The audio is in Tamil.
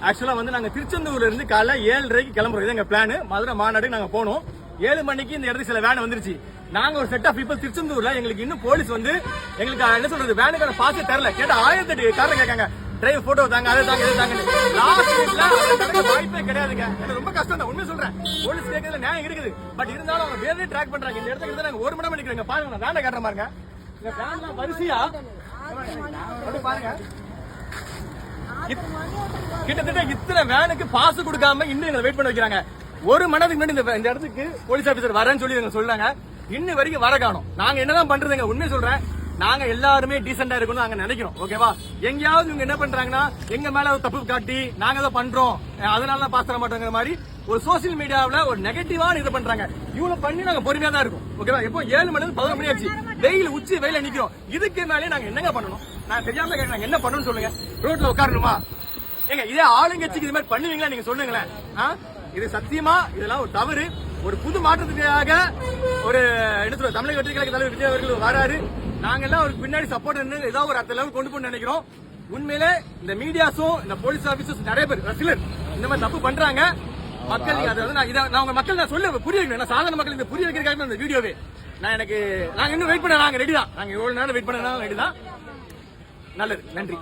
ஆக்சுவலா வந்து நாங்க திருச்செந்தூர்ல இருந்து காலைல 7:30 கிளம்புறோம். இது எங்க பிளான். மதுரை மாநாடுக்கு நாங்க போனோம். 7 மணிக்கு இந்த இடத்துக்கு சில வேன் வந்துருச்சு. நாங்க ஒரு செட் ஆஃப் பீப்பிள் திருச்செந்தூர்ல எங்களுக்கு இன்னும் போலீஸ் வந்து எங்களுக்கு என்ன சொல்றது வேனுக்கான பாஸ் தரல. கேட்டா 1008 காரணம் கேட்காங்க. டிரைவர் போட்டோ தாங்க, அதை தாங்க, இதை தாங்க. லாஸ்ட் மினிட்ல வாய்ப்பே கிடையாதுங்க. எனக்கு ரொம்ப கஷ்டம் தான், உண்மை சொல்றேன். போலீஸ் கேட்கறதுல நியாயம் இருக்குது. பட் இருந்தாலும் அவங்க வேறே ட்ராக் பண்றாங்க. இந்த இடத்துக்கு நாங்க 1 மணி நிக்கிறோங்க. பாருங்க, நான் வேனை காட்டுற பாருங்க. இந்த வேன்லாம் வரிசையா பாருங்க. கிட்டத்தட்ட இத்தனை வேனுக்கு பாஸ் கொடுக்காம இன்னும் எங்களை வெயிட் பண்ண வைக்கிறாங்க. 1 மணி நேரத்துக்கு முன்னாடி இந்த இடத்துக்கு போலீஸ் ஆபீசர் வரேன்னு சொல்லி எங்க சொல்றாங்க. இன்னும் வரைக்கும் வர காணோம். நாங்க என்னதான் பண்றதுங்க, உண்மை சொல்றேன். நாங்க எல்லாருமே டீசெண்டா இருக்கணும் நாங்க நினைக்கிறோம். ஓகேவா? எங்கயாவது இவங்க என்ன பண்றாங்கன்னா எங்க மேல ஒரு தப்பு காட்டி நாங்க தான் பண்றோம், அதனால பாஸ் தர மாட்டோங்கிற மாதிரி ஒரு சோசியல் மீடியாவில் ஒரு நெகட்டிவான இது பண்றாங்க. இவ்வளவு பண்ணி நாங்க பொறுமையா தான் இருக்கும். ஓகேவா? இப்போ 7 மணி 11 மணி ஆச்சு. வெயில் உச்சி வெயில நிக்கிறோம். இதுக்கு மேலே நாங்க என்னங்க பண்ணணும்? நான் தெரியாம கேட்க என்ன பண்ணணும்னு சொல்லுங்க. ரோட்ல உட்காரணுமா? ஏங்க இதே ஆளுங்கட்சிக்கு இது மாதிரி பண்ணுவீங்களா? நீங்க சொல்லுங்களேன். இது சத்தியமா இதெல்லாம் ஒரு தவறு. ஒரு புது மாற்றத்துக்காக ஒரு என்ன சொல்ற தமிழக வெற்றி கழக தலைவர் விஜய் அவர்கள் வராரு. நாங்க எல்லாம் ஒரு பின்னாடி சப்போர்ட் ஏதாவது ஒரு அடுத்த லெவல் கொண்டு போய் நினைக்கிறோம். உண்மையிலே இந்த மீடியாஸும் இந்த போலீஸ் ஆபீசர்ஸ் நிறைய பேர் சிலர் இந்த மாதிரி தப்பு பண்றாங்க. மக்கள் அதை வந்து நான் உங்க மக்கள் நான் சொல்ல புரிய வைக்கணும். சாதாரண மக்கள் இந்த புரிய வைக்கிறதுக்காக இந்த வீடியோவே நாங்க இன்னும் வெயிட் பண்ண நாங்க ரெடி தான். நாங்க எவ்வளவு நேரம் வெயிட் பண்ண ரெடி தான். நல்லது, நன்றி.